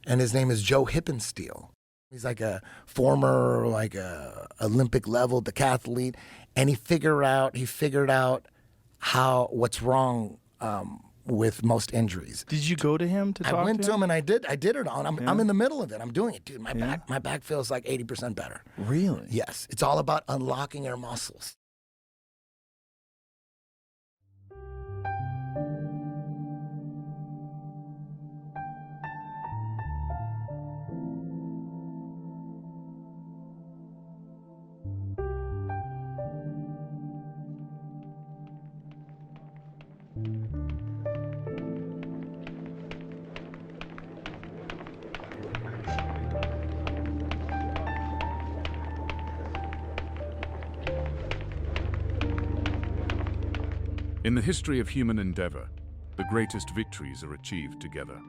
and his name is Joe Hippensteel. He's like a former Olympic level decathlete, and he figured out what's wrong with most injuries. Did you go to him to talk to him? I went to him and I did it all. I'm in the middle of it. I'm doing it, dude. My Yeah. back feels like 80% better. Really? Yes. It's all about unlocking your muscles. In the history of human endeavor, the greatest victories are achieved together.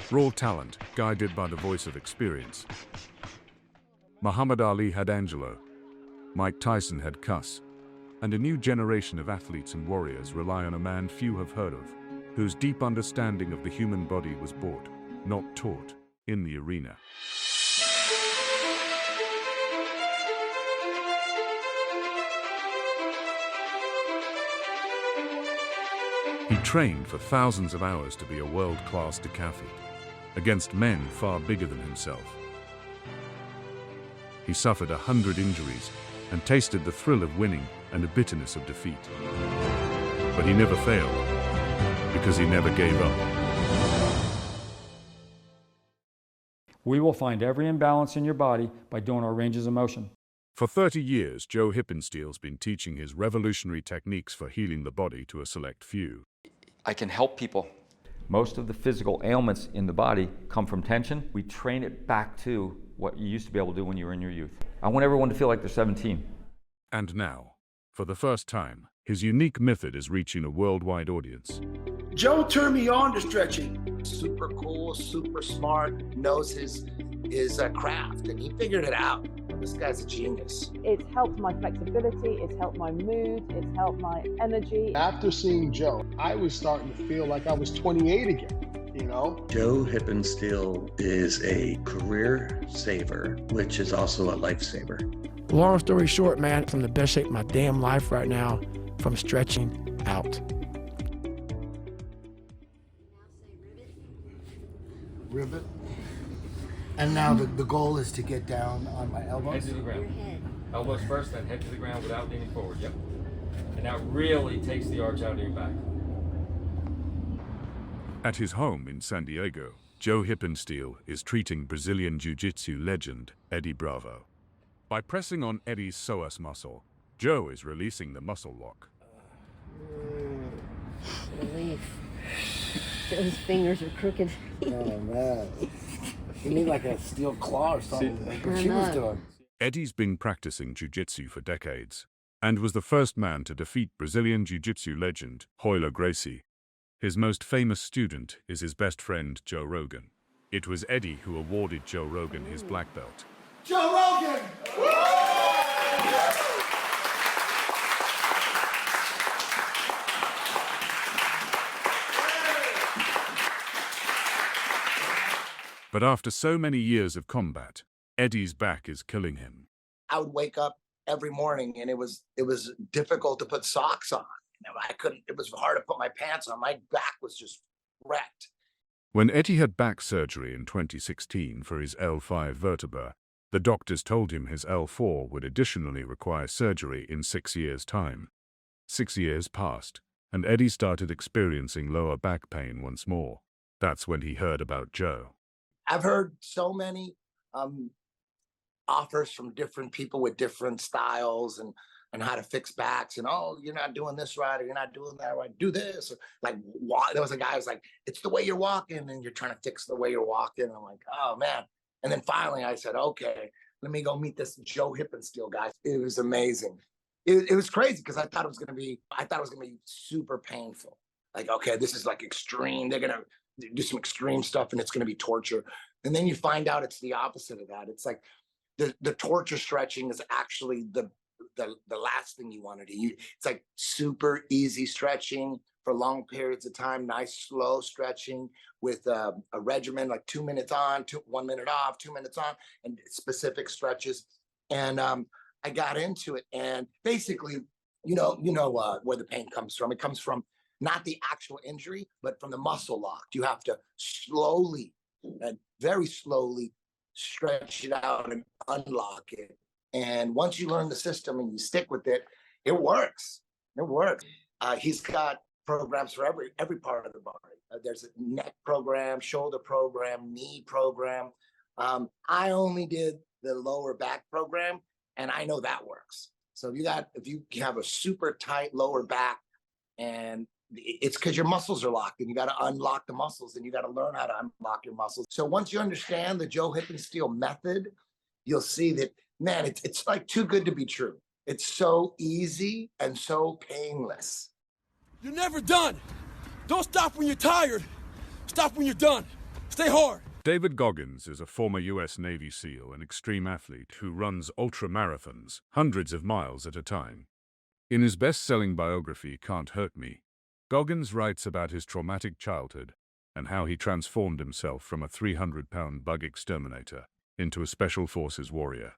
Raw talent, guided by the voice of experience. Muhammad Ali had Angelo, Mike Tyson had Cuss, and a new generation of athletes and warriors rely on a man few have heard of, whose deep understanding of the human body was bought, not taught, in the arena. He trained for thousands of hours to be a world-class decathlete, against men far bigger than himself. He suffered 100 injuries and tasted the thrill of winning and the bitterness of defeat. But he never failed, because he never gave up. We will find every imbalance in your body by doing our ranges of motion. For 30 years, Joe Hippensteel's been teaching his revolutionary techniques for healing the body to a select few. I can help people. Most of the physical ailments in the body come from tension. We train it back to what you used to be able to do when you were in your youth. I want everyone to feel like they're 17. And now, for the first time, his unique method is reaching a worldwide audience. Joe turned me on to stretching. Super cool, super smart, knows his craft, and he figured it out. This guy's a genius. It's helped my flexibility, it's helped my mood, it's helped my energy. After seeing Joe, I was starting to feel like I was 28 again, you know? Joe Hippensteel is a career saver, which is also a lifesaver. Long story short, man, I'm in the best shape of my damn life right now from stretching out. Ribbit. And now the goal is to get down on my elbows. Head to the ground. Elbows first, then head to the ground without leaning forward. Yep. And that really takes the arch out of your back. At his home in San Diego, Joe Hippensteel is treating Brazilian Jiu-Jitsu legend Eddie Bravo. By pressing on Eddie's psoas muscle, Joe is releasing the muscle lock. Relief. Those fingers are crooked. Oh, man. You need like a steel claw or something, like what she was doing. Eddie's been practicing jiu-jitsu for decades, and was the first man to defeat Brazilian jiu-jitsu legend Royler Gracie. His most famous student is his best friend, Joe Rogan. It was Eddie who awarded Joe Rogan his black belt. Joe Rogan! But after so many years of combat, Eddie's back is killing him. I would wake up every morning and it was difficult to put socks on. You know, it was hard to put my pants on. My back was just wrecked. When Eddie had back surgery in 2016 for his L5 vertebra, the doctors told him his L4 would additionally require surgery in 6 years' time. 6 years passed, and Eddie started experiencing lower back pain once more. That's when he heard about Joe. I've heard so many offers from different people with different styles and how to fix backs, and oh, you're not doing this right, or you're not doing that right, do this. Or like, there was a guy who was like, it's the way you're walking, and you're trying to fix the way you're walking. And I'm like, oh man. And then finally I said, okay, let me go meet this Joe Hippensteel guy. It was amazing. It was crazy because I thought it was gonna be super painful. Like, okay, this is like extreme. They're gonna do some extreme stuff and it's going to be torture. And then you find out it's the opposite of that. It's like the torture stretching is actually the last thing you want to do. It's like super easy stretching for long periods of time, nice slow stretching with a regimen, like 2 minutes on, 1 minute off, 2 minutes on, and specific stretches. And I got into it, and basically, where the pain comes from. It comes from not the actual injury, but from the muscle lock. You have to slowly and very slowly stretch it out and unlock it. And once you learn the system and you stick with it, it works. It works. He's got programs for every part of the body. There's a neck program, shoulder program, knee program. I only did the lower back program, and I know that works. So if you have a super tight lower back, and it's because your muscles are locked, and you got to unlock the muscles, and you got to learn how to unlock your muscles. So once you understand the Joe Hippensteel method, you'll see that, man, it's like too good to be true. It's so easy and so painless. You're never done. Don't stop when you're tired. Stop when you're done. Stay hard. David Goggins is a former U.S. Navy SEAL and extreme athlete who runs ultramarathons, hundreds of miles at a time. In his best-selling biography, Can't Hurt Me, Goggins writes about his traumatic childhood and how he transformed himself from a 300-pound bug exterminator into a special forces warrior.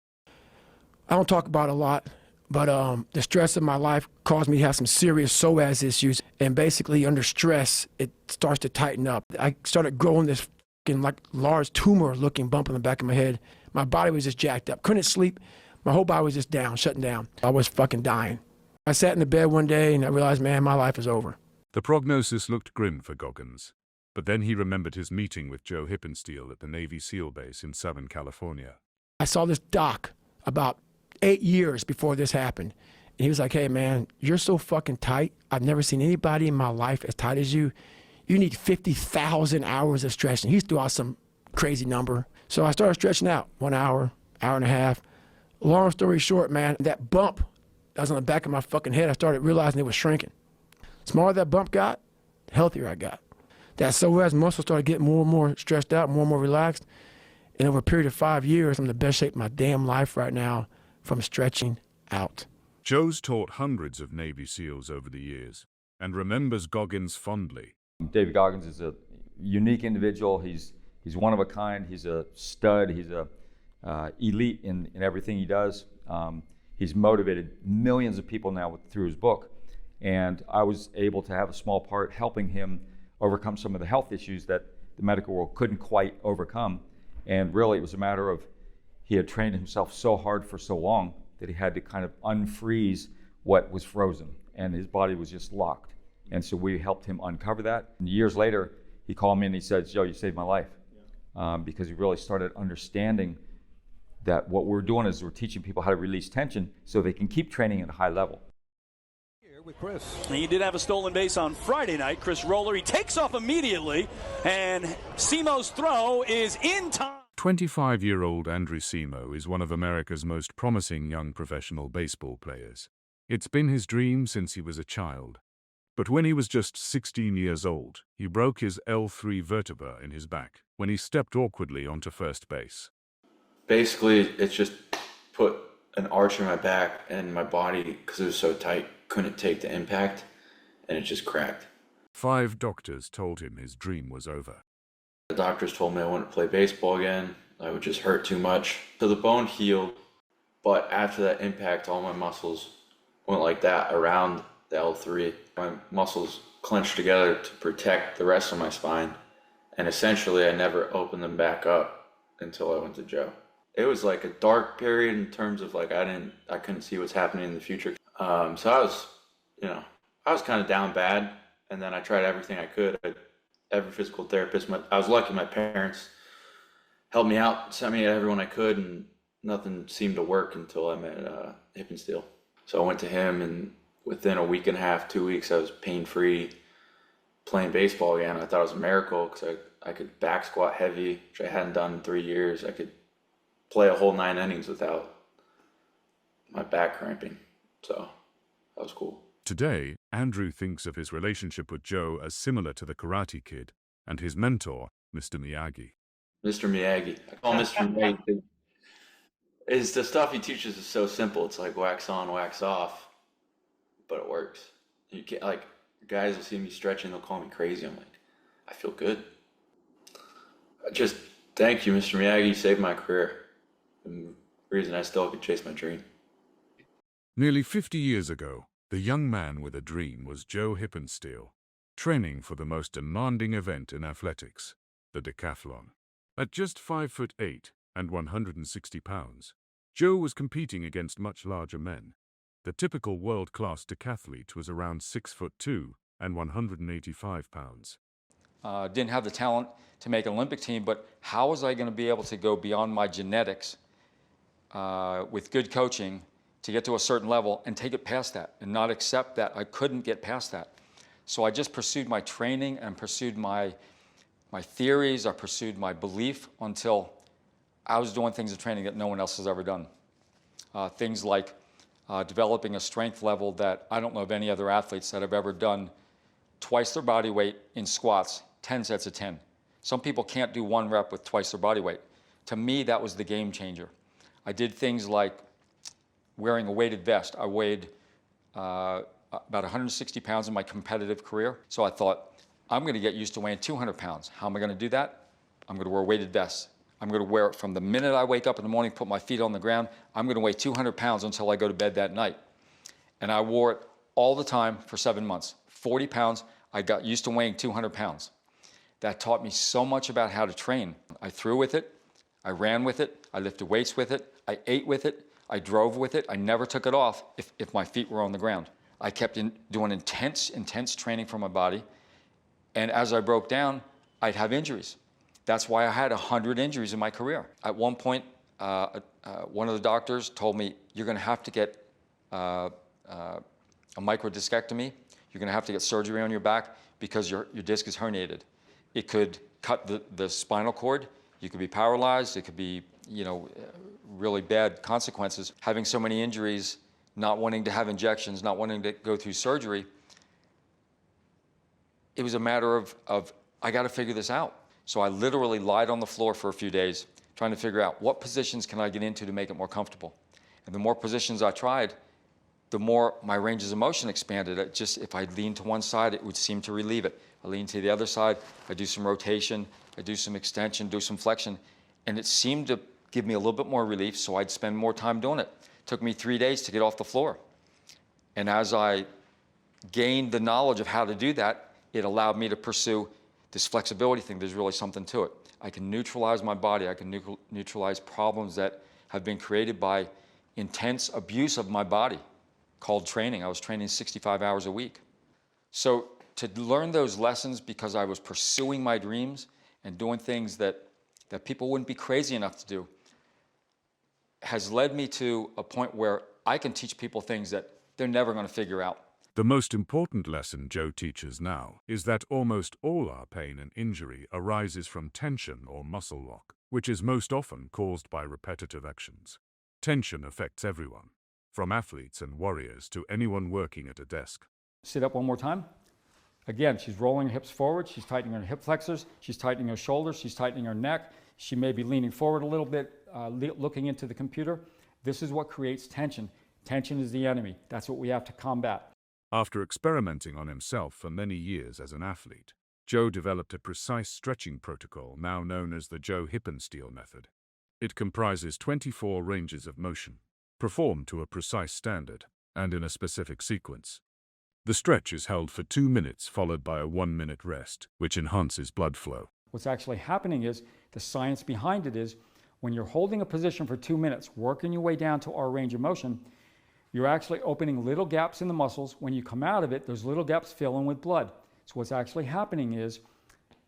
I don't talk about it a lot, but the stress of my life caused me to have some serious psoas issues. And basically, under stress, it starts to tighten up. I started growing this like large tumor-looking bump in the back of my head. My body was just jacked up. Couldn't sleep. My whole body was just down, shutting down. I was fucking dying. I sat in the bed one day and I realized, man, my life is over. The prognosis looked grim for Goggins, but then he remembered his meeting with Joe Hippensteel at the Navy SEAL base in Southern California. I saw this doc about 8 years before this happened. And he was like, hey, man, you're so fucking tight. I've never seen anybody in my life as tight as you. You need 50,000 hours of stretching. He threw out some crazy number. So I started stretching out 1 hour, hour and a half. Long story short, man, that bump that was on the back of my fucking head, I started realizing it was shrinking. The smaller that bump got, the healthier I got. That psoas muscle started getting more and more stretched out, more and more relaxed. And over a period of 5 years, I'm in the best shape of my damn life right now from stretching out. Joe's taught hundreds of Navy SEALs over the years and remembers Goggins fondly. David Goggins is a unique individual. He's one of a kind. He's a stud. He's a elite in everything he does. He's motivated millions of people now through his book. And I was able to have a small part helping him overcome some of the health issues that the medical world couldn't quite overcome. And really, it was a matter of he had trained himself so hard for so long that he had to kind of unfreeze what was frozen. And his body was just locked. And so we helped him uncover that. And years later, he called me and he said, Joe, you saved my life. Because he really started understanding that what we're doing is we're teaching people how to release tension so they can keep training at a high level. Here with Chris. He did have a stolen base on Friday night. Chris Roller, he takes off immediately, and Simo's throw is in time. 25-year-old Andrew Simo is one of America's most promising young professional baseball players. It's been his dream since he was a child. But when he was just 16 years old, he broke his L3 vertebra in his back when he stepped awkwardly onto first base. Basically, it's just put an arch in my back, and my body, because it was so tight, couldn't take the impact, and it just cracked. 5 doctors told him his dream was over. The doctors told me I wouldn't play baseball again. I would just hurt too much. So the bone healed, but after that impact, all my muscles went like that around the L3. My muscles clenched together to protect the rest of my spine, and essentially I never opened them back up until I went to Joe. It was like a dark period in terms of like I couldn't see what's happening in the future. So I was kind of down bad, and then I tried everything I could. Every physical therapist, I was lucky my parents helped me out, sent me to everyone I could, and nothing seemed to work until I met Hippensteel. So I went to him, and within a week and a half, 2 weeks, I was pain-free playing baseball again. I thought it was a miracle because I could back squat heavy, which I hadn't done in 3 years. I could play a whole 9 innings without my back cramping. So that was cool. Today, Andrew thinks of his relationship with Joe as similar to the Karate Kid and his mentor, Mr. Miyagi. Mr. Miyagi. I call him Mr. Miyagi. Is the stuff he teaches is so simple. It's like wax on, wax off, but it works. You can't, like, Guys will see me stretching, they'll call me crazy. I'm like, I feel good. Just thank you, Mr. Miyagi. You saved my career. And the reason I still could chase my dream. Nearly 50 years ago, the young man with a dream was Joe Hippensteel, training for the most demanding event in athletics, the decathlon. At just 5'8" and 160 pounds, Joe was competing against much larger men. The typical world-class decathlete was around 6'2" and 185 pounds. Didn't have the talent to make an Olympic team, but how was I going to be able to go beyond my genetics with good coaching to get to a certain level and take it past that and not accept that I couldn't get past that? So I just pursued my training and pursued my theories. I pursued my belief until I was doing things in training that no one else has ever done. Things like developing a strength level that I don't know of any other athletes that have ever done twice their body weight in squats, 10 sets of 10. Some people can't do one rep with twice their body weight. To me, that was the game changer. I did things like wearing a weighted vest. I weighed about 160 pounds in my competitive career. So I thought, I'm going to get used to weighing 200 pounds. How am I going to do that? I'm going to wear weighted vests. I'm going to wear it from the minute I wake up in the morning, put my feet on the ground. I'm going to weigh 200 pounds until I go to bed that night. And I wore it all the time for 7 months. 40 pounds, I got used to weighing 200 pounds. That taught me so much about how to train. I threw with it, I ran with it, I lifted weights with it, I ate with it, I drove with it. I never took it off if my feet were on the ground. I kept doing intense training for my body. And as I broke down, I'd have injuries. That's why I had 100 injuries in my career. At one point, one of the doctors told me, you're going to have to get a microdiscectomy. You're going to have to get surgery on your back because your disc is herniated. It could cut the spinal cord. You could be paralyzed. It could be, really bad consequences. Having so many injuries, not wanting to have injections, not wanting to go through surgery, it was a matter of I got to figure this out. So I literally lied on the floor for a few days trying to figure out what positions can I get into to make it more comfortable. And the more positions I tried, the more my ranges of motion expanded. If I leaned to one side, it would seem to relieve it. I lean to the other side, I do some rotation, I do some extension, do some flexion, and it seemed to give me a little bit more relief, so I'd spend more time doing it. It took me 3 days to get off the floor. And as I gained the knowledge of how to do that, it allowed me to pursue this flexibility thing. There's really something to it. I can neutralize my body. I can neutralize problems that have been created by intense abuse of my body called training. I was training 65 hours a week. So to learn those lessons because I was pursuing my dreams and doing things that people wouldn't be crazy enough to do has led me to a point where I can teach people things that they're never going to figure out. The most important lesson Joe teaches now is that almost all our pain and injury arises from tension or muscle lock, which is most often caused by repetitive actions. Tension affects everyone, from athletes and warriors to anyone working at a desk. Sit up one more time. Again, she's rolling her hips forward, she's tightening her hip flexors, she's tightening her shoulders, she's tightening her neck, she may be leaning forward a little bit, looking into the computer. This is what creates tension. Tension is the enemy. That's what we have to combat. After experimenting on himself for many years as an athlete, Joe developed a precise stretching protocol now known as the Joe Hippensteel Method. It comprises 24 ranges of motion, performed to a precise standard and in a specific sequence. The stretch is held for 2 minutes, followed by a 1-minute rest, which enhances blood flow. What's actually happening is, the science behind it is, when you're holding a position for 2 minutes, working your way down to our range of motion, you're actually opening little gaps in the muscles. When you come out of it, those little gaps fill in with blood. So what's actually happening is,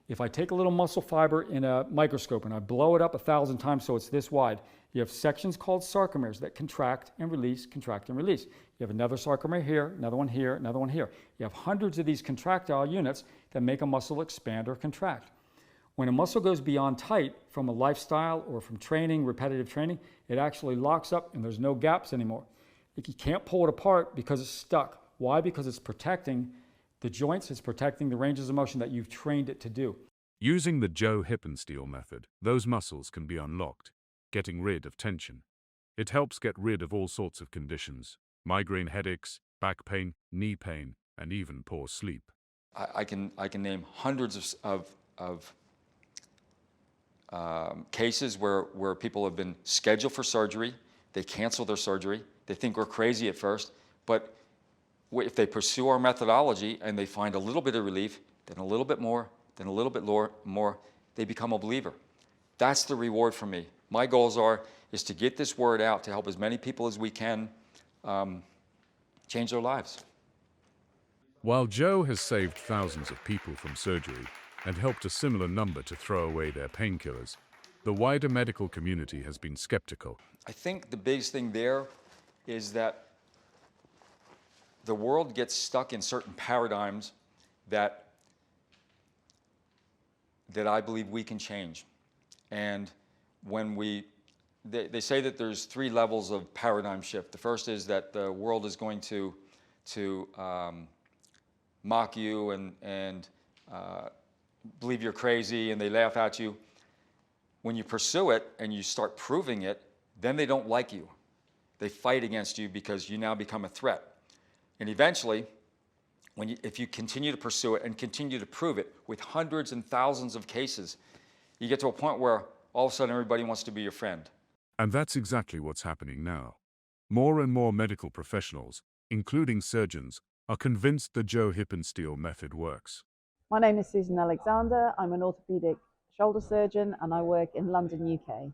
if I take a little muscle fiber in a microscope and I blow it up 1,000 times so it's this wide, you have sections called sarcomeres that contract and release, contract and release. You have another sarcomere here, another one here, another one here. You have hundreds of these contractile units that make a muscle expand or contract. When a muscle goes beyond tight from a lifestyle or from training, repetitive training, it actually locks up and there's no gaps anymore. You can't pull it apart because it's stuck. Why? Because it's protecting the joints, it's protecting the ranges of motion that you've trained it to do. Using the Joe Hippensteel method, those muscles can be unlocked, getting rid of tension. It helps get rid of all sorts of conditions: migraine headaches, back pain, knee pain, and even poor sleep. I can name hundreds of cases where people have been scheduled for surgery, they cancel their surgery, they think we're crazy at first, but if they pursue our methodology and they find a little bit of relief, then a little bit more, then a little bit more, they become a believer. That's the reward for me. My goals is to get this word out to help as many people as we can change their lives. While Joe has saved thousands of people from surgery and helped a similar number to throw away their painkillers, the wider medical community has been skeptical. I think the biggest thing there is that the world gets stuck in certain paradigms that I believe we can change. And when they say that there's 3 levels of paradigm shift. The first is that the world is going to mock you and believe you're crazy, and they laugh at you. When you pursue it and you start proving it, then they don't like you. They fight against you because you now become a threat. And eventually, if you continue to pursue it and continue to prove it with hundreds and thousands of cases, you get to a point where all of a sudden everybody wants to be your friend. And that's exactly what's happening now. More and more medical professionals, including surgeons, are convinced the Joe Hippensteel method works. My name is Susan Alexander. I'm an orthopedic shoulder surgeon and I work in London, UK.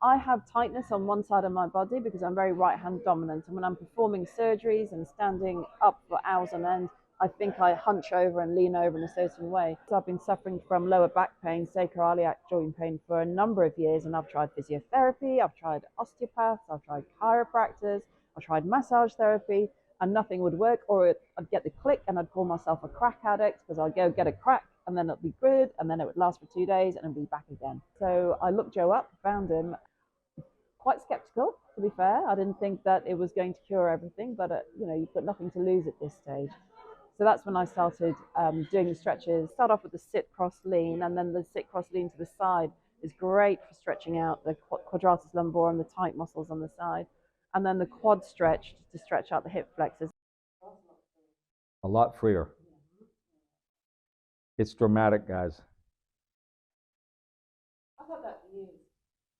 I have tightness on one side of my body because I'm very right-hand dominant, and when I'm performing surgeries and standing up for hours on end, I think I hunch over and lean over in a certain way. So I've been suffering from lower back pain, sacroiliac joint pain for a number of years, and I've tried physiotherapy, I've tried osteopaths, I've tried chiropractors, I've tried massage therapy, and nothing would work, or I'd get the click and I'd call myself a crack addict because I'd go get a crack and then it'd be good, and then it would last for 2 days and it'd be back again. So I looked Joe up, found him. Quite skeptical, to be fair. I didn't think that it was going to cure everything, but you've got nothing to lose at this stage. So that's when I started doing the stretches. Start off with the sit, cross, lean, and then the sit, cross, lean to the side is great for stretching out the quadratus lumborum, the tight muscles on the side, and then the quad stretch to stretch out the hip flexors. A lot freer. It's dramatic, guys. I've had that for years.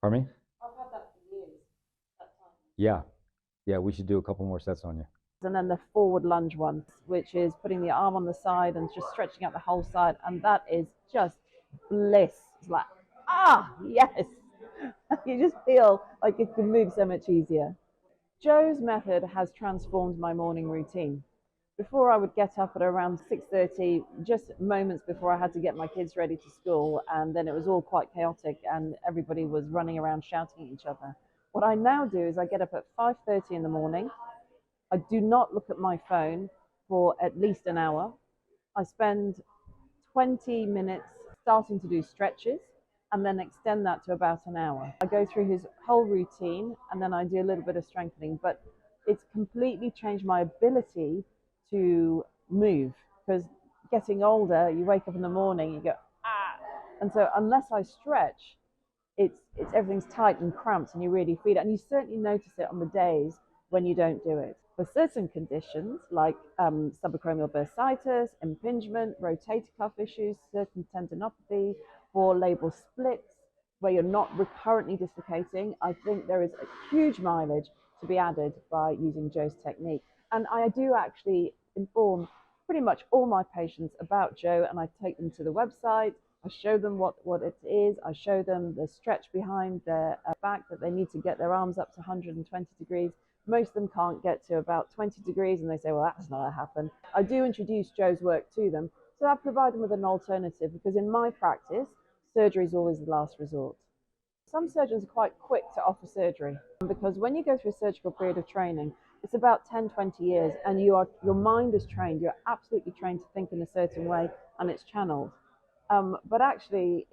Pardon me? I've had that for years. Yeah, we should do a couple more sets on you. And then the forward lunge one, which is putting the arm on the side and just stretching out the whole side, and that is just bliss. It's like, yes. You just feel like it can move so much easier. Joe's method has transformed my morning routine. Before, I would get up at around 6:30, just moments before I had to get my kids ready to school, and then it was all quite chaotic and everybody was running around shouting at each other. What I now do is I get up at 5:30 in the morning. I do not look at my phone for at least an hour. I spend 20 minutes starting to do stretches and then extend that to about an hour. I go through his whole routine and then I do a little bit of strengthening, but it's completely changed my ability to move, because getting older, you wake up in the morning, you go, and so unless I stretch, it's everything's tight and cramped and you really feel it, and you certainly notice it on the days when you don't do it. For certain conditions like subacromial bursitis, impingement, rotator cuff issues, certain tendinopathy, for labral splits where you're not recurrently dislocating, I think there is a huge mileage to be added by using Joe's technique. And I do actually inform pretty much all my patients about Joe, and I take them to the website. I show them what it is. I show them the stretch behind their back, that they need to get their arms up to 120 degrees. Most of them can't get to about 20 degrees, and they say, well, that's not going to happen. I do introduce Joe's work to them, so I provide them with an alternative, because in my practice, surgery is always the last resort. Some surgeons are quite quick to offer surgery, because when you go through a surgical period of training, it's about 10, 20 years, and your mind is trained. You're absolutely trained to think in a certain way, and it's channeled. But actually,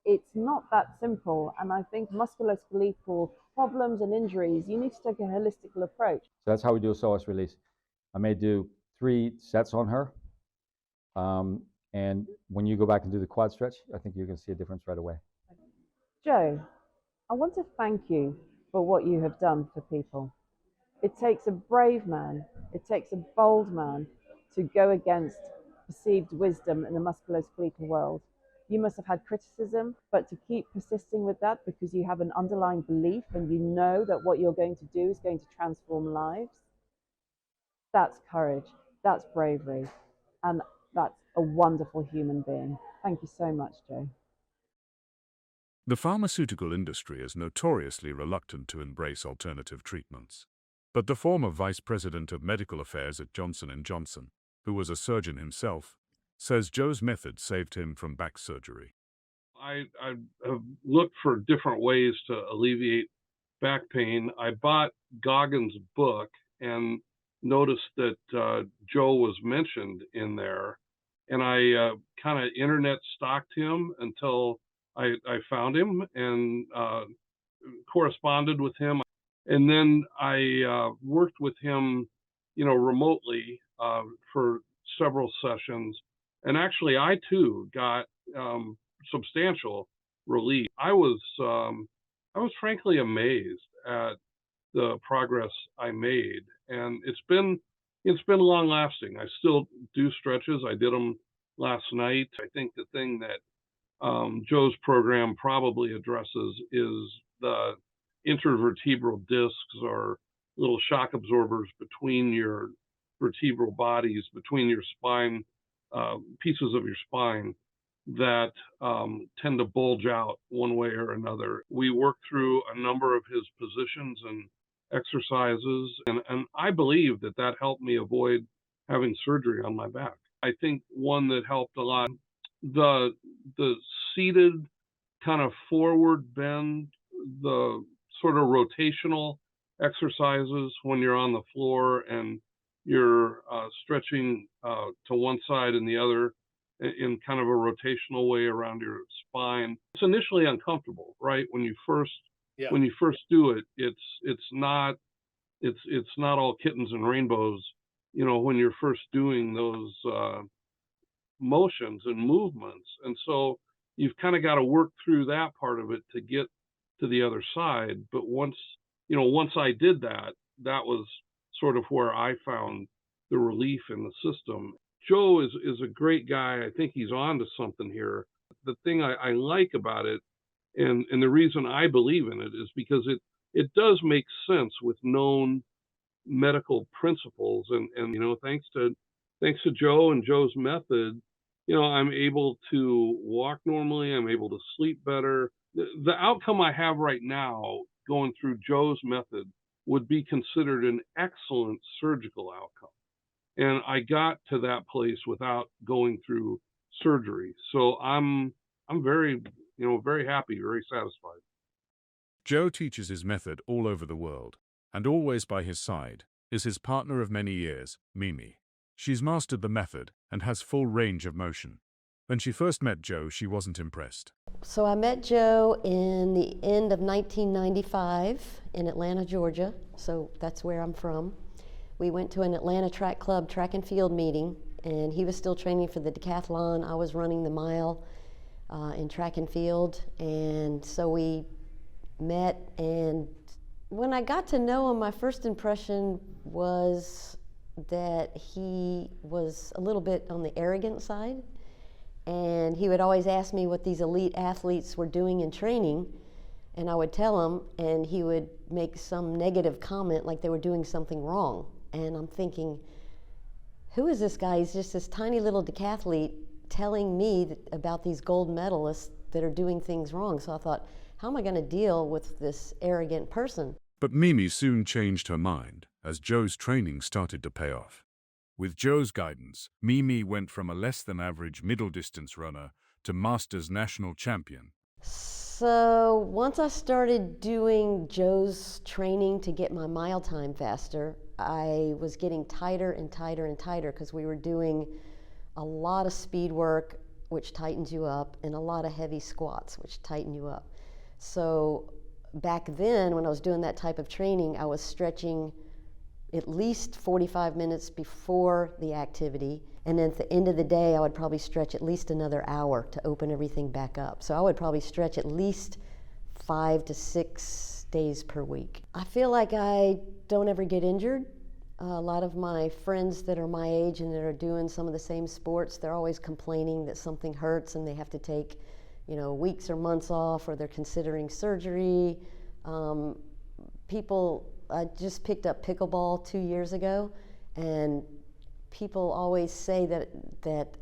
it's not that simple. And I think musculoskeletal problems and injuries, you need to take a holistic approach. So that's how we do a psoas release. I may do 3 sets on her. And when you go back and do the quad stretch, I think you're going to see a difference right away. Joe, I want to thank you for what you have done for people. It takes a brave man, it takes a bold man to go against perceived wisdom in the musculoskeletal world. You must have had criticism, but to keep persisting with that because you have an underlying belief and you know that what you're going to do is going to transform lives, that's courage, that's bravery, and that's a wonderful human being. Thank you so much, Joe. The pharmaceutical industry is notoriously reluctant to embrace alternative treatments. But the former vice president of medical affairs at Johnson & Johnson, who was a surgeon himself, says Joe's method saved him from back surgery. I have looked for different ways to alleviate back pain. I bought Goggins' book and noticed that Joe was mentioned in there. And I kind of internet stalked him until I found him and corresponded with him. And then I worked with him, remotely for several sessions. And actually, I too got substantial relief. I was frankly amazed at the progress I made, and it's been long lasting. I still do stretches. I did them last night. I think the thing that Joe's program probably addresses is the intervertebral discs, or little shock absorbers between your vertebral bodies, between your spine, pieces of your spine that tend to bulge out one way or another. We worked through a number of his positions and exercises, and I believe that helped me avoid having surgery on my back. I think one that helped a lot, the seated kind of forward bend, the sort of rotational exercises when you're on the floor and you're stretching to one side and the other in kind of a rotational way around your spine. It's initially uncomfortable, right? When you first do it, it's not all kittens and rainbows, when you're first doing those motions and movements. And so you've kind of got to work through that part of it to get to the other side. But once I did that, that was sort of where I found the relief in the system. Joe is a great guy. I think he's on to something here. The thing I like about it, and the reason I believe in it, is because it does make sense with known medical principles. And thanks to Joe and Joe's method, I'm able to walk normally. I'm able to sleep better. The outcome I have right now going through Joe's method would be considered an excellent surgical outcome. And I got to that place without going through surgery. So I'm very, very happy, very satisfied. Joe teaches his method all over the world, and always by his side is his partner of many years, Mimi. She's mastered the method and has full range of motion. When she first met Joe, she wasn't impressed. So I met Joe in the end of 1995 in Atlanta, Georgia. So that's where I'm from. We went to an Atlanta track club track and field meeting, and he was still training for the decathlon. I was running the mile in track and field, and so we met. And when I got to know him, my first impression was that he was a little bit on the arrogant side, and he would always ask me what these elite athletes were doing in training, and I would tell him, and he would make some negative comment like they were doing something wrong. And I'm thinking, who is this guy? He's just this tiny little decathlete telling me about these gold medalists that are doing things wrong. So I thought, how am I going to deal with this arrogant person? But Mimi soon changed her mind as Joe's training started to pay off. With Joe's guidance, Mimi went from a less than average middle distance runner to Masters national champion. So once I started doing Joe's training to get my mile time faster, I was getting tighter and tighter and tighter because we were doing a lot of speed work, which tightens you up, and a lot of heavy squats, which tighten you up. So back then, when I was doing that type of training, I was stretching at least 45 minutes before the activity, and then at the end of the day, I would probably stretch at least another hour to open everything back up. So I would probably stretch at least 5 to 6 days per week. I feel like I don't ever get injured. A lot of my friends that are my age and that are doing some of the same sports, they're always complaining that something hurts and they have to take, weeks or months off, or they're considering surgery. I just picked up pickleball 2 years ago, and people always say that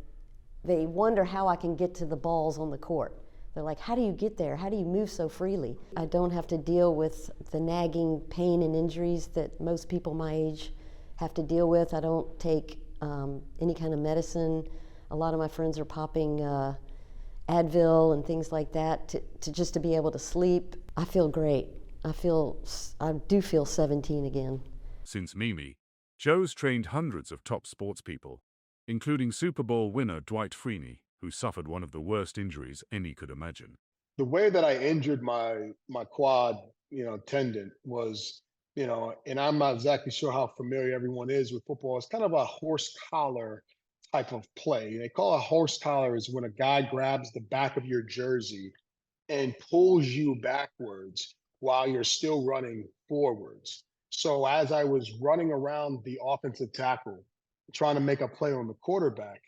they wonder how I can get to the balls on the court. They're like, how do you get there? How do you move so freely? I don't have to deal with the nagging pain and injuries that most people my age have to deal with. I don't take any kind of medicine. A lot of my friends are popping Advil and things like that to be able to sleep. I feel great. I do feel 17 again. Since Mimi, Joe's trained hundreds of top sports people, including Super Bowl winner Dwight Freeney, who suffered one of the worst injuries any could imagine. The way that I injured my quad, tendon was, and I'm not exactly sure how familiar everyone is with football. It's kind of a horse collar type of play. They call a horse collar is when a guy grabs the back of your jersey and pulls you backwards while you're still running forwards. So as I was running around the offensive tackle, trying to make a play on the quarterback,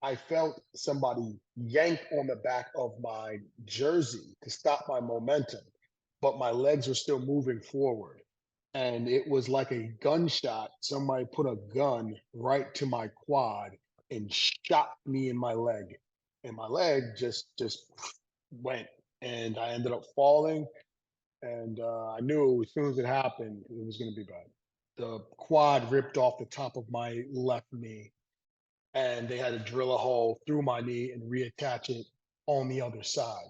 I felt somebody yank on the back of my jersey to stop my momentum, but my legs were still moving forward. And it was like a gunshot. Somebody put a gun right to my quad and shot me in my leg. And my leg just went. And I ended up falling. And I knew as soon as it happened, it was going to be bad. The quad ripped off the top of my left knee, and they had to drill a hole through my knee and reattach it on the other side.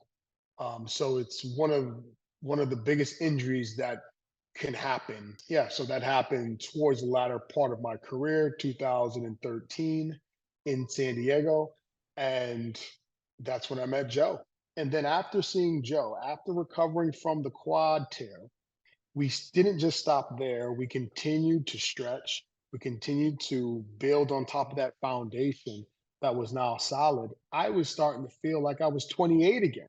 So it's one of the biggest injuries that can happen. Yeah, so that happened towards the latter part of my career, 2013 in San Diego, and that's when I met Joe. And then after seeing Joe, after recovering from the quad tear, we didn't just stop there. We continued to stretch. We continued to build on top of that foundation that was now solid. I was starting to feel like I was 28 again,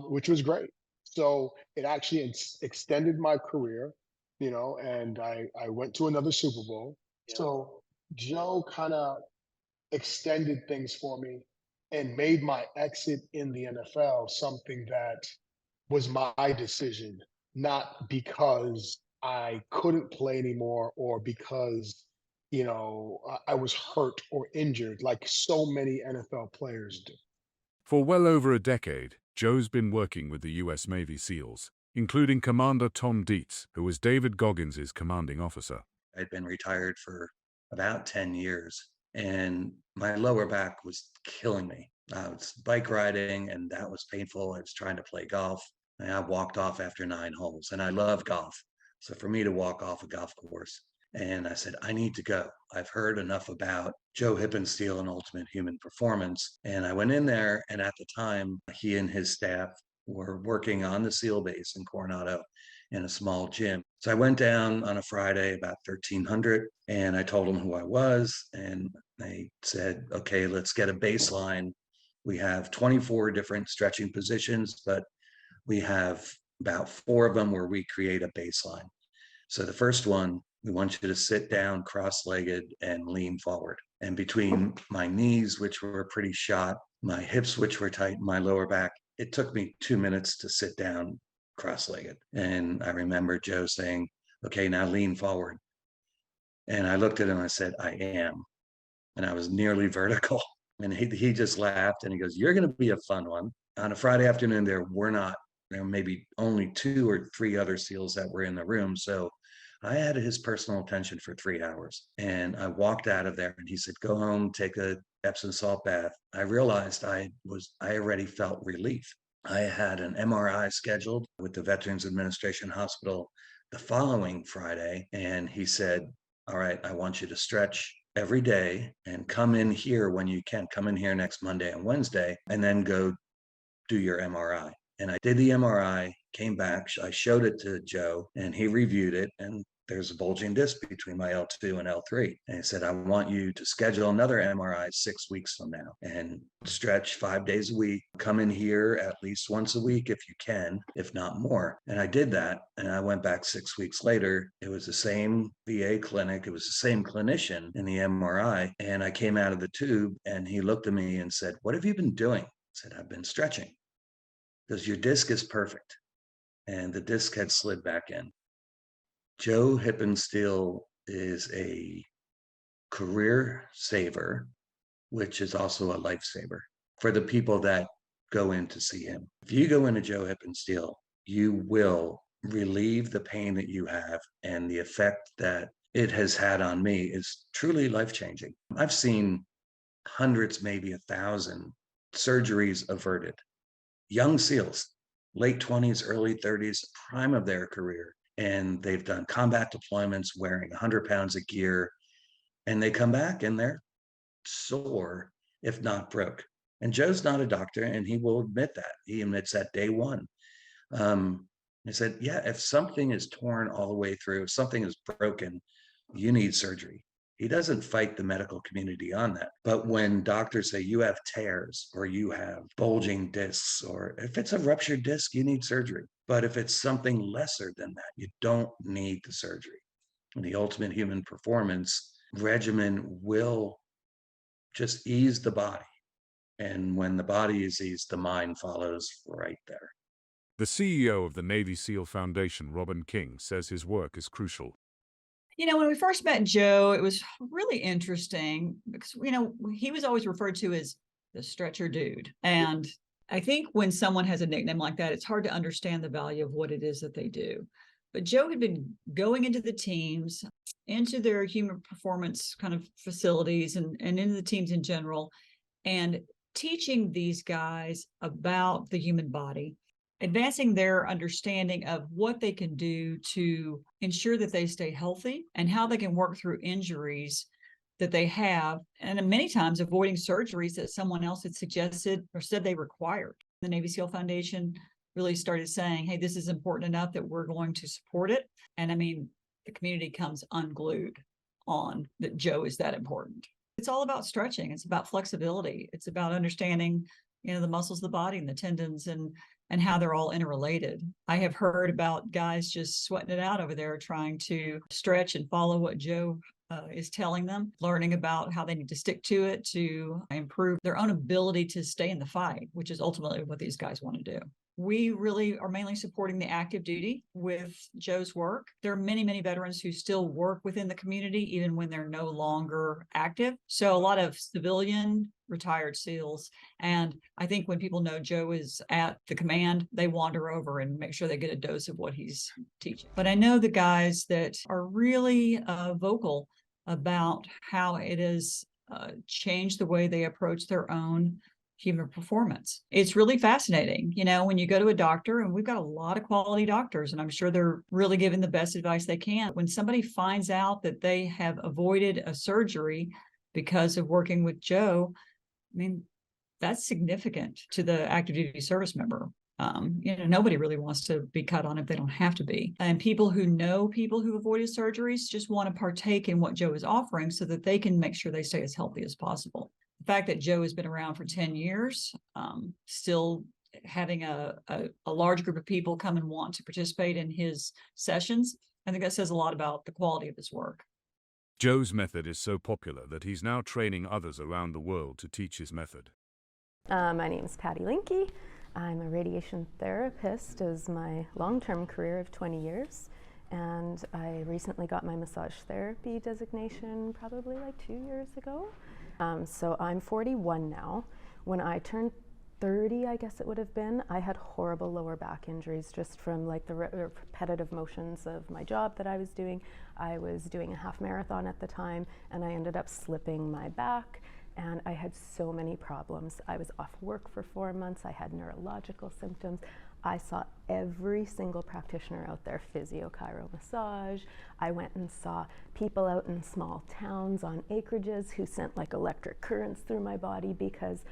which was great. So it actually extended my career, and I went to another Super Bowl. Yeah. So Joe kind of extended things for me and made my exit in the NFL something that was my decision, not because I couldn't play anymore or because, I was hurt or injured like so many NFL players do. For well over a decade, Joe's been working with the U.S. Navy SEALs, including Commander Tom Dietz, who was David Goggins' commanding officer. I'd been retired for about 10 years, and my lower back was killing me. I was bike riding, and that was painful. I was trying to play golf, and I walked off after 9 holes, and I love golf. So for me to walk off a golf course, and I said, I need to go. I've heard enough about Joe Hippensteel and Ultimate Human Performance. And I went in there, and at the time, he and his staff were working on the SEAL base in Coronado in a small gym. So I went down on a Friday about 1300, and I told them who I was, and they said, okay, let's get a baseline. We have 24 different stretching positions, but we have about 4 of them where we create a baseline. So the first one, we want you to sit down cross-legged and lean forward. And between my knees, which were pretty shot, my hips, which were tight, my lower back, it took me 2 minutes to sit down cross-legged. And I remember Joe saying, okay, now lean forward. And I looked at him and I said, I am. And I was nearly vertical. And he just laughed and he goes, you're going to be a fun one. On a Friday afternoon, there were maybe only 2 or 3 other SEALs that were in the room. So I had his personal attention for 3 hours. And I walked out of there and he said, go home, take a Epsom salt bath. I realized I already felt relief. I had an MRI scheduled with the Veterans Administration Hospital the following Friday. And he said, all right, I want you to stretch every day and come in here when you can. Come in here next Monday and Wednesday, and then go do your MRI. And I did the MRI, came back, I showed it to Joe, and he reviewed it. And there's a bulging disc between my L2 and L3. And he said, I want you to schedule another MRI 6 weeks from now and stretch 5 days a week. Come in here at least once a week if you can, if not more. And I did that. And I went back 6 weeks later. It was the same VA clinic. It was the same clinician in the MRI. And I came out of the tube and he looked at me and said, what have you been doing? I said, I've been stretching. Because your disc is perfect. And the disc had slid back in. Joe Hippensteel is a career saver, which is also a lifesaver for the people that go in to see him. If you go into Joe Hippensteel, you will relieve the pain that you have, and the effect that it has had on me is truly life-changing. I've seen hundreds, maybe 1,000 surgeries averted. Young SEALs, late 20s, early 30s, prime of their career. And they've done combat deployments wearing 100 pounds of gear. And they come back and they're sore, if not broke. And Joe's not a doctor, and he will admit that. He admits that day one. I said, yeah, if something is torn all the way through, if something is broken, you need surgery. He doesn't fight the medical community on that. But when doctors say you have tears or you have bulging discs, or if it's a ruptured disc, you need surgery. But if it's something lesser than that, you don't need the surgery. And the ultimate human performance regimen will just ease the body. And when the body is eased, the mind follows right there. The CEO of the Navy SEAL Foundation, Robin King, says his work is crucial. You know, when we first met Joe, it was really interesting because, you know, he was always referred to as the stretcher dude. And I think when someone has a nickname like that, it's hard to understand the value of what it is that they do. But Joe had been going into the teams, into their human performance kind of facilities and into the teams in general, and teaching these guys about the human body, advancing their understanding of what they can do to ensure that they stay healthy and how they can work through injuries that they have, and many times avoiding surgeries that someone else had suggested or said they required. The Navy SEAL Foundation really started saying, hey, this is important enough that we're going to support it. And I mean, the community comes unglued on that Joe is that important. It's all about stretching. It's about flexibility. It's about understanding, you know, the muscles of the body and the tendons and how they're all interrelated. I have heard about guys just sweating it out over there trying to stretch and follow what Joe is telling them, learning about how they need to stick to it to improve their own ability to stay in the fight, which is ultimately what these guys want to do. We really are mainly supporting the active duty with Joe's work. There are many, many veterans who still work within the community, even when they're no longer active. So a lot of civilian retired SEALs. And I think when people know Joe is at the command, they wander over and make sure they get a dose of what he's teaching. But I know the guys that are really vocal about how it has changed the way they approach their own human performance. It's really fascinating. You know, when you go to a doctor, and we've got a lot of quality doctors, and I'm sure they're really giving the best advice they can. When somebody finds out that they have avoided a surgery because of working with Joe, I mean, that's significant to the active duty service member. You know, nobody really wants to be cut on if they don't have to be. And people who know people who avoided surgeries just want to partake in what Joe is offering so that they can make sure they stay as healthy as possible. The fact that Joe has been around for 10 years, still having a large group of people come and want to participate in his sessions, I think that says a lot about the quality of his work. Joe's method is so popular that he's now training others around the world to teach his method. My name is Patty Linke. I'm a radiation therapist. It was my long-term career of 20 years. And I recently got my massage therapy designation probably like 2 years ago. So I'm 41 now. When I turned 30, I guess it would have been, I had horrible lower back injuries just from like the repetitive motions of my job that I was doing. I was doing a half marathon at the time, and I ended up slipping my back, and I had so many problems. I was off work for 4 months. I had neurological symptoms. I saw every single practitioner out there, physio, chiro, massage. I went and saw people out in small towns on acreages who sent like electric currents through my body because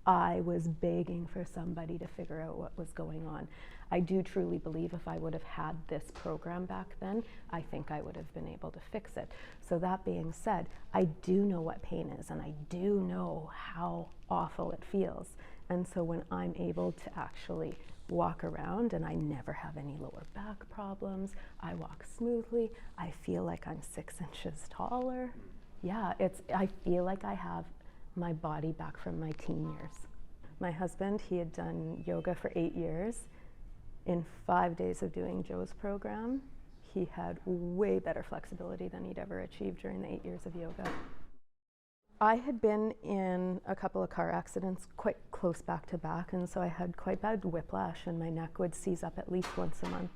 I was begging for somebody to figure out what was going on. I do truly believe if I would have had this program back then, I think I would have been able to fix it. So that being said, I do know what pain is, and I do know how awful it feels. And so when I'm able to actually walk around and I never have any lower back problems, I walk smoothly, I feel like I'm 6 inches taller. Yeah, I feel like I have my body back from my teen years. My husband, he had done yoga for 8 years. In 5 days of doing Joe's program, he had way better flexibility than he'd ever achieved during the 8 years of yoga. I had been in a couple of car accidents quite close back to back, and so I had quite bad whiplash, and my neck would seize up at least once a month.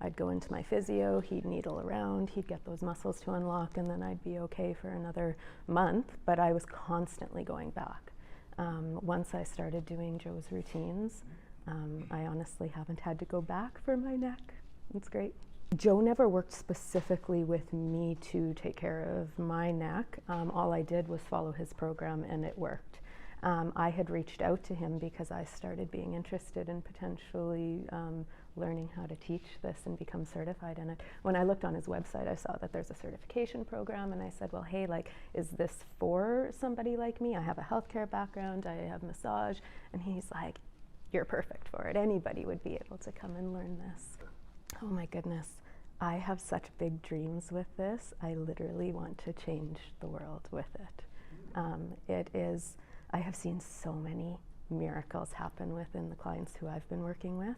I'd go into my physio, he'd needle around, he'd get those muscles to unlock, and then I'd be okay for another month, but I was constantly going back. Once I started doing Joe's routines, I honestly haven't had to go back for my neck. It's great. Joe never worked specifically with me to take care of my neck. All I did was follow his program, and it worked. I had reached out to him because I started being interested in potentially learning how to teach this and become certified in it. When I looked on his website, I saw that there's a certification program, and I said, well, hey, like, is this for somebody like me? I have a healthcare background, I have massage, and he's like, you're perfect for it. Anybody would be able to come and learn this. Oh my goodness, I have such big dreams with this. I literally want to change the world with it. I have seen so many miracles happen within the clients who I've been working with.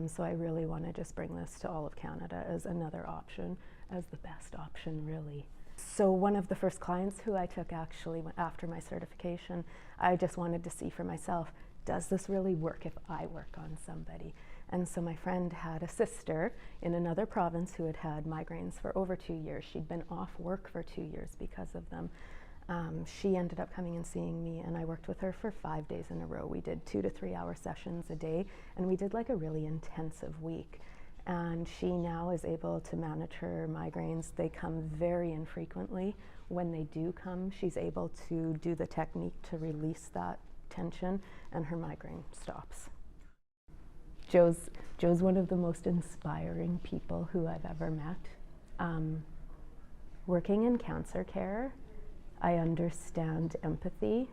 So I really want to just bring this to all of Canada as another option, as the best option, really. So one of the first clients who I took actually after my certification, I just wanted to see for myself, does this really work if I work on somebody? And so my friend had a sister in another province who had had migraines for over 2 years. She'd been off work for 2 years because of them. She ended up coming and seeing me, and I worked with her for 5 days in a row. We did 2 to 3 hour sessions a day, and we did like a really intensive week. And she now is able to manage her migraines. They come very infrequently. When they do come, she's able to do the technique to release that tension, and her migraine stops. Joe's one of the most inspiring people who I've ever met. Working in cancer care, I understand empathy,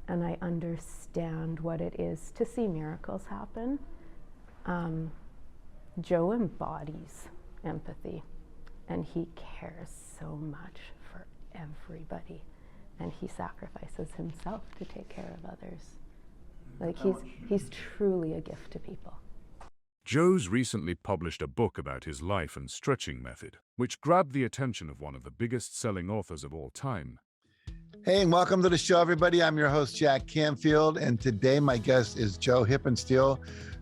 and I understand what it is to see miracles happen. Joe embodies empathy, and he cares so much for everybody, and he sacrifices himself to take care of others. Like he's truly a gift to people. Joe's recently published a book about his life and stretching method, which grabbed the attention of one of the biggest-selling authors of all time. Hey, and welcome to the show, everybody. I'm your host, Jack Canfield, and today my guest is Joe Hippensteel,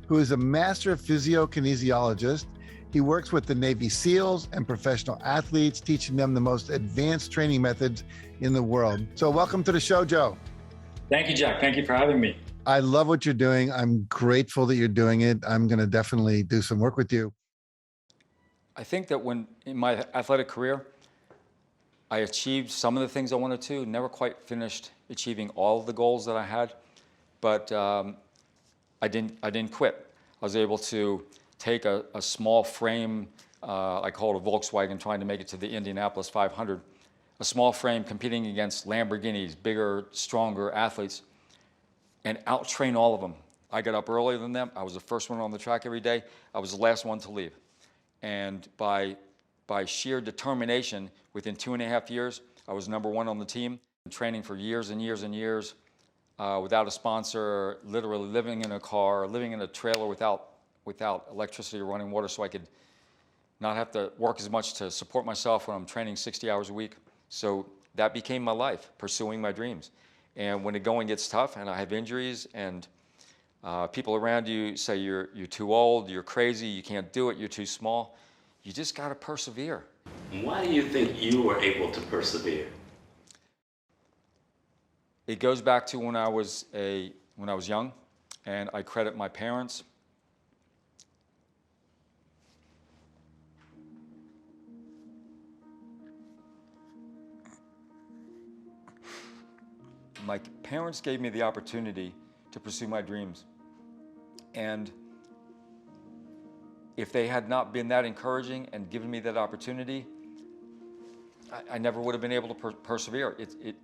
who is a master physiokinesiologist. He works with the Navy SEALs and professional athletes, teaching them the most advanced training methods in the world. So welcome to the show, Joe. Thank you, Jack. Thank you for having me. I love what you're doing. I'm grateful that you're doing it. I'm going to definitely do some work with you. I think that when in my athletic career, I achieved some of the things I wanted to, never quite finished achieving all of the goals that I had, but I didn't quit. I was able to take a small frame, I call it a Volkswagen, trying to make it to the Indianapolis 500, a small frame competing against Lamborghinis, bigger, stronger athletes, and out-train all of them. I got up earlier than them. I was the first one on the track every day. I was the last one to leave. And by sheer determination, within 2.5 years, I was #1 on the team. Training for years and years and years without a sponsor, literally living in a car, living in a trailer without electricity or running water, so I could not have to work as much to support myself when I'm training 60 hours a week. So that became my life, pursuing my dreams. And when the going gets tough and I have injuries and people around you say you're too old, you're crazy, you can't do it, you're too small, you just got to persevere. Why do you think you were able to persevere? It goes back to when I was young, and I credit my parents. My parents gave me the opportunity to pursue my dreams. And if they had not been that encouraging and given me that opportunity, I never would have been able to persevere.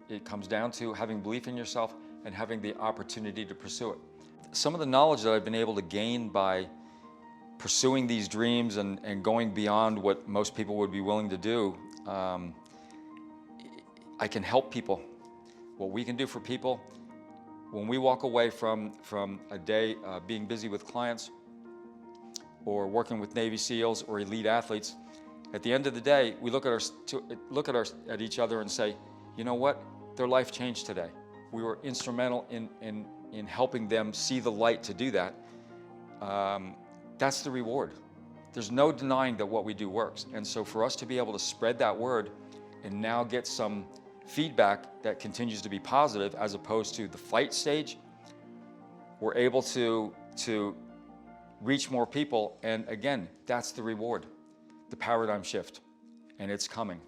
It comes down to having belief in yourself and having the opportunity to pursue it. Some of the knowledge that I've been able to gain by pursuing these dreams and going beyond what most people would be willing to do, I can help people. What we can do for people, when we walk away from a day being busy with clients or working with Navy SEALs or elite athletes, at the end of the day, we look at each other and say, you know what? Their life changed today. We were instrumental in helping them see the light to do that. That's the reward. There's no denying that what we do works. And so for us to be able to spread that word and now get some feedback that continues to be positive as opposed to the fight stage, we're able to reach more people. And again, that's the reward, the paradigm shift, and it's coming.